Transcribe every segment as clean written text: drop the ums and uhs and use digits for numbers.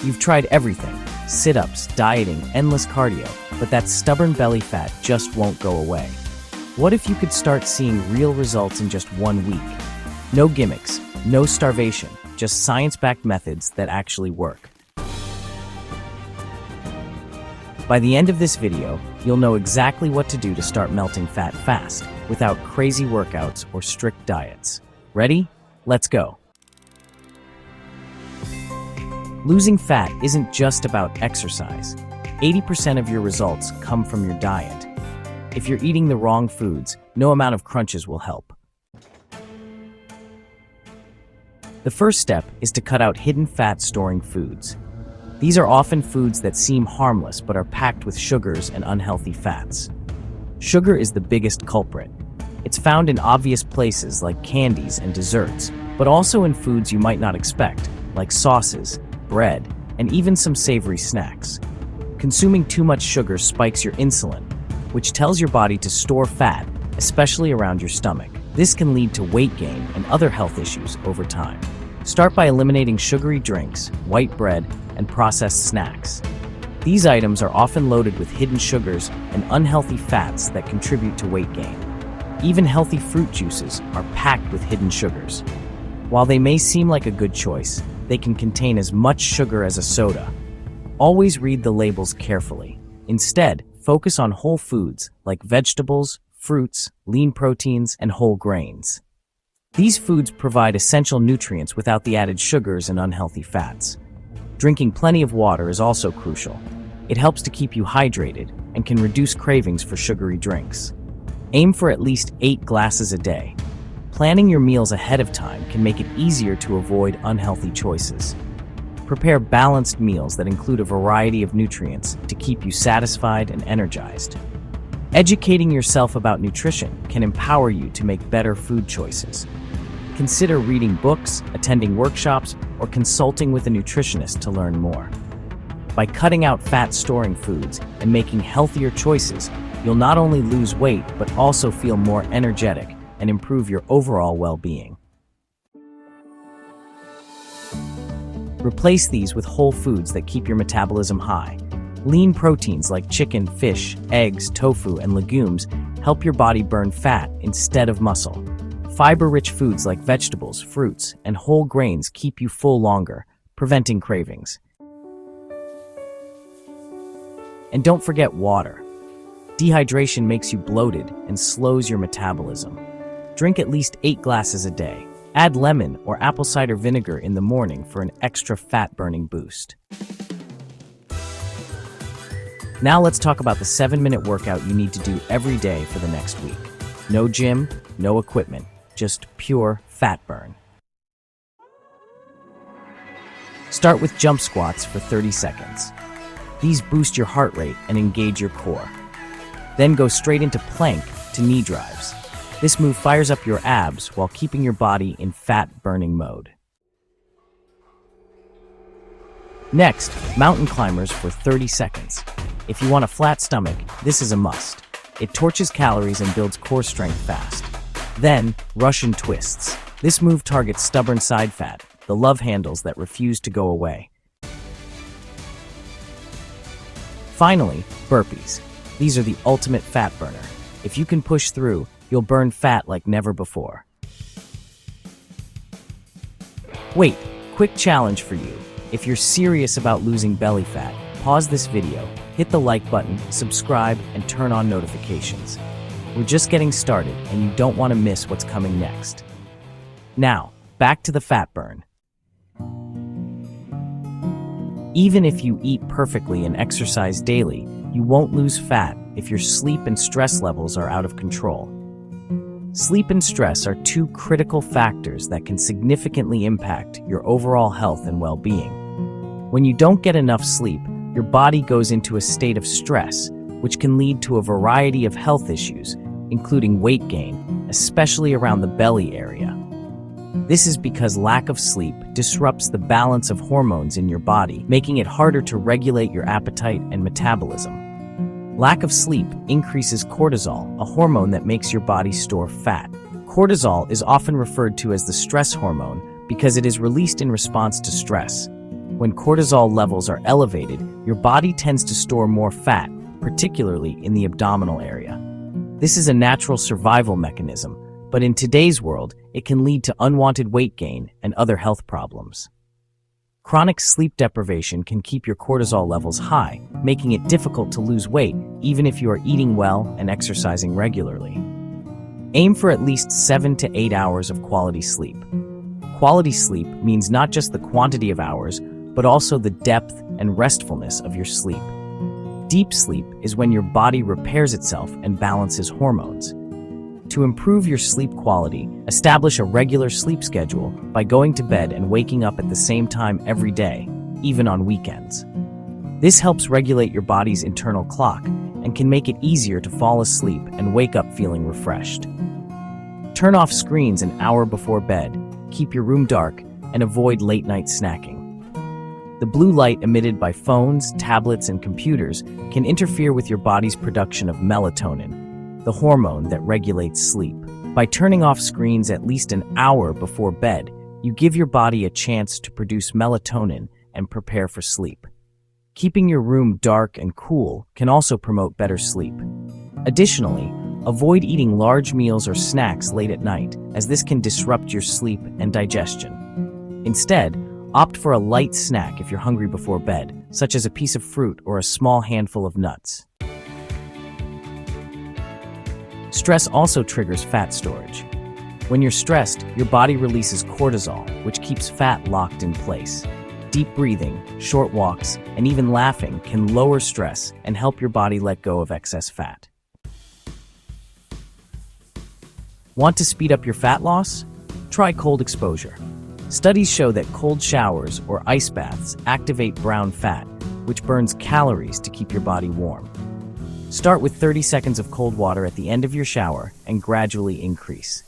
You've tried everything: sit-ups, dieting, endless cardio, but that stubborn belly fat just won't go away. What if you could start seeing real results in just 1 week? No gimmicks, no starvation, just science-backed methods that actually work. By the end of this video, you'll know exactly what to do to start melting fat fast, without crazy workouts or strict diets. Ready? Let's go. Losing fat isn't just about exercise. 80% of your results come from your diet. If you're eating the wrong foods, no amount of crunches will help. The first step is to cut out hidden fat-storing foods. These are often foods that seem harmless but are packed with sugars and unhealthy fats. Sugar is the biggest culprit. It's found in obvious places like candies and desserts, but also in foods you might not expect, like sauces, bread, and even some savory snacks. Consuming too much sugar spikes your insulin, which tells your body to store fat, especially around your stomach. This can lead to weight gain and other health issues over time. Start by eliminating sugary drinks, white bread, and processed snacks. These items are often loaded with hidden sugars and unhealthy fats that contribute to weight gain. Even healthy fruit juices are packed with hidden sugars. While they may seem like a good choice, they can contain as much sugar as a soda. Always read the labels carefully. Instead, focus on whole foods like vegetables, fruits, lean proteins, and whole grains. These foods provide essential nutrients without the added sugars and unhealthy fats. Drinking plenty of water is also crucial. It helps to keep you hydrated and can reduce cravings for sugary drinks. Aim for at least 8 glasses a day. Planning your meals ahead of time can make it easier to avoid unhealthy choices. Prepare balanced meals that include a variety of nutrients to keep you satisfied and energized. Educating yourself about nutrition can empower you to make better food choices. Consider reading books, attending workshops, or consulting with a nutritionist to learn more. By cutting out fat-storing foods and making healthier choices, you'll not only lose weight but also feel more energetic and improve your overall well-being. Replace these with whole foods that keep your metabolism high. Lean proteins like chicken, fish, eggs, tofu, and legumes help your body burn fat instead of muscle. Fiber-rich foods like vegetables, fruits, and whole grains keep you full longer, preventing cravings. And don't forget water. Dehydration makes you bloated and slows your metabolism. Drink at least 8 glasses a day. Add lemon or apple cider vinegar in the morning for an extra fat-burning boost. Now let's talk about the 7-minute workout you need to do every day for the next week. No gym, no equipment, just pure fat burn. Start with jump squats for 30 seconds. These boost your heart rate and engage your core. Then go straight into plank to knee drives. This move fires up your abs while keeping your body in fat-burning mode. Next, mountain climbers for 30 seconds. If you want a flat stomach, this is a must. It torches calories and builds core strength fast. Then, Russian twists. This move targets stubborn side fat, the love handles that refuse to go away. Finally, burpees. These are the ultimate fat burner. If you can push through, you'll burn fat like never before. Wait, quick challenge for you. If you're serious about losing belly fat, pause this video, hit the like button, subscribe, and turn on notifications. We're just getting started, and you don't want to miss what's coming next. Now, back to the fat burn. Even if you eat perfectly and exercise daily, you won't lose fat if your sleep and stress levels are out of control. Sleep and stress are 2 critical factors that can significantly impact your overall health and well-being. When you don't get enough sleep, your body goes into a state of stress, which can lead to a variety of health issues, including weight gain, especially around the belly area. This is because lack of sleep disrupts the balance of hormones in your body, making it harder to regulate your appetite and metabolism. Lack of sleep increases cortisol, a hormone that makes your body store fat. Cortisol is often referred to as the stress hormone because it is released in response to stress. When cortisol levels are elevated, your body tends to store more fat, particularly in the abdominal area. This is a natural survival mechanism, but in today's world, it can lead to unwanted weight gain and other health problems. Chronic sleep deprivation can keep your cortisol levels high, making it difficult to lose weight even if you are eating well and exercising regularly. Aim for at least 7 to 8 hours of quality sleep. Quality sleep means not just the quantity of hours, but also the depth and restfulness of your sleep. Deep sleep is when your body repairs itself and balances hormones. To improve your sleep quality, establish a regular sleep schedule by going to bed and waking up at the same time every day, even on weekends. This helps regulate your body's internal clock and can make it easier to fall asleep and wake up feeling refreshed. Turn off screens an hour before bed, keep your room dark, and avoid late-night snacking. The blue light emitted by phones, tablets, and computers can interfere with your body's production of melatonin, the hormone that regulates sleep. By turning off screens at least an hour before bed, you give your body a chance to produce melatonin and prepare for sleep. Keeping your room dark and cool can also promote better sleep. Additionally, avoid eating large meals or snacks late at night, as this can disrupt your sleep and digestion. Instead, opt for a light snack if you're hungry before bed, such as a piece of fruit or a small handful of nuts. Stress also triggers fat storage. When you're stressed, your body releases cortisol, which keeps fat locked in place. Deep breathing, short walks, and even laughing can lower stress and help your body let go of excess fat. Want to speed up your fat loss? Try cold exposure. Studies show that cold showers or ice baths activate brown fat, which burns calories to keep your body warm. Start with 30 seconds of cold water at the end of your shower and gradually increase.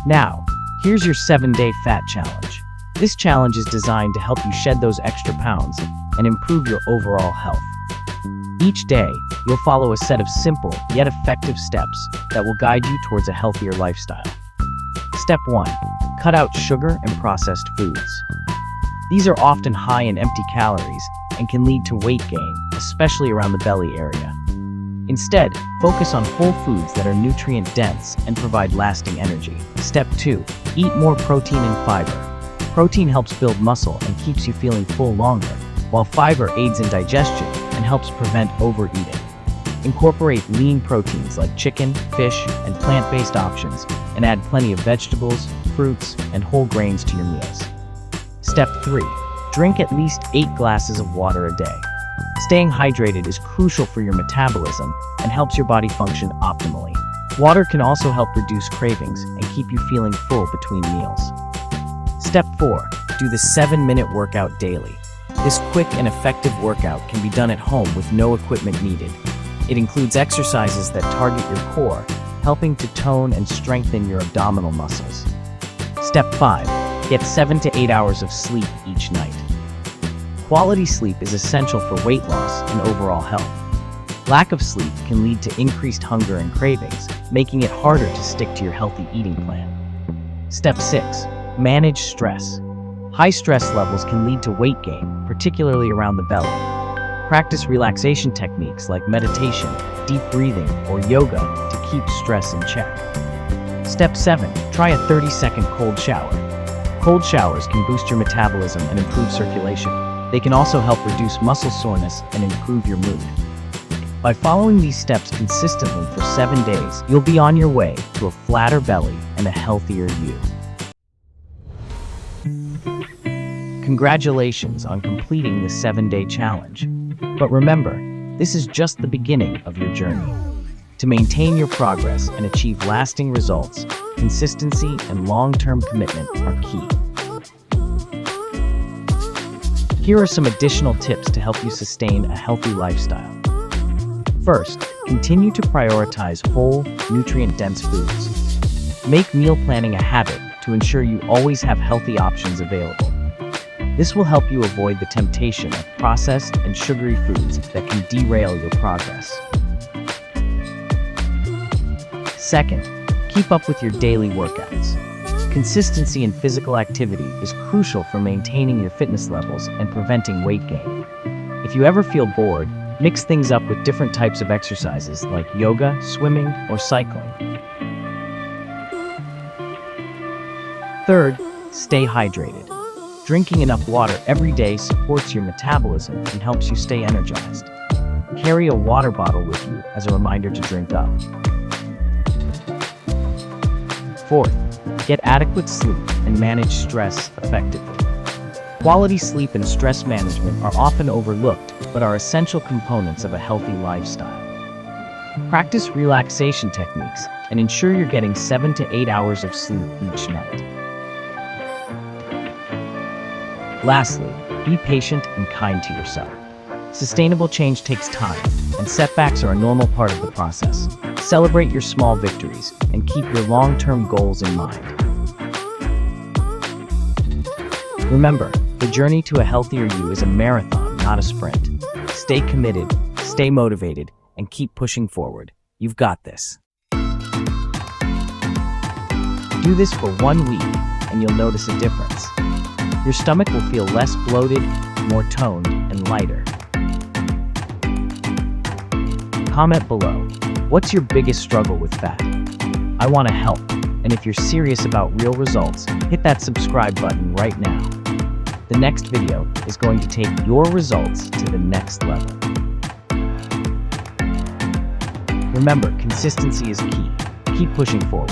Now, here's your 7-day fat challenge. This challenge is designed to help you shed those extra pounds and improve your overall health. Each day, you'll follow a set of simple yet effective steps that will guide you towards a healthier lifestyle. Step 1. Cut out sugar and processed foods. These are often high in empty calories and can lead to weight gain, especially around the belly area. Instead, focus on whole foods that are nutrient-dense and provide lasting energy. Step 2. Eat more protein and fiber. Protein helps build muscle and keeps you feeling full longer, while fiber aids in digestion and helps prevent overeating. Incorporate lean proteins like chicken, fish, and plant-based options, and add plenty of vegetables, fruits, and whole grains to your meals. Step 3. Drink at least 8 glasses of water a day. Staying hydrated is crucial for your metabolism and helps your body function optimally. Water can also help reduce cravings and keep you feeling full between meals. Step 4. Do the 7-minute workout daily. This quick and effective workout can be done at home with no equipment needed. It includes exercises that target your core, helping to tone and strengthen your abdominal muscles. Step 5. Get 7 to 8 hours of sleep each night. Quality sleep is essential for weight loss and overall health. Lack of sleep can lead to increased hunger and cravings, making it harder to stick to your healthy eating plan. Step 6. Manage stress. High stress levels can lead to weight gain, particularly around the belly. Practice relaxation techniques like meditation, deep breathing, or yoga to keep stress in check. Step 7. Try a 30-second cold shower. Cold showers can boost your metabolism and improve circulation. They can also help reduce muscle soreness and improve your mood. By following these steps consistently for 7 days, you'll be on your way to a flatter belly and a healthier you. Congratulations on completing the 7-day challenge. But remember, this is just the beginning of your journey. To maintain your progress and achieve lasting results, consistency and long-term commitment are key. Here are some additional tips to help you sustain a healthy lifestyle. First, continue to prioritize whole, nutrient-dense foods. Make meal planning a habit to ensure you always have healthy options available. This will help you avoid the temptation of processed and sugary foods that can derail your progress. Second, keep up with your daily workouts. Consistency in physical activity is crucial for maintaining your fitness levels and preventing weight gain. If you ever feel bored, mix things up with different types of exercises like yoga, swimming, or cycling. Third, stay hydrated. Drinking enough water every day supports your metabolism and helps you stay energized. Carry a water bottle with you as a reminder to drink up. Fourth, get adequate sleep and manage stress effectively. Quality sleep and stress management are often overlooked, but are essential components of a healthy lifestyle. Practice relaxation techniques and ensure you're getting 7 to 8 hours of sleep each night. Lastly, be patient and kind to yourself. Sustainable change takes time, and setbacks are a normal part of the process. Celebrate your small victories and keep your long-term goals in mind. Remember, the journey to a healthier you is a marathon, not a sprint. Stay committed, stay motivated, and keep pushing forward. You've got this. Do this for 1 week, and you'll notice a difference. Your stomach will feel less bloated, more toned, and lighter. Comment below, what's your biggest struggle with fat? I want to help, and if you're serious about real results, hit that subscribe button right now. The next video is going to take your results to the next level. Remember, consistency is key. Keep pushing forward.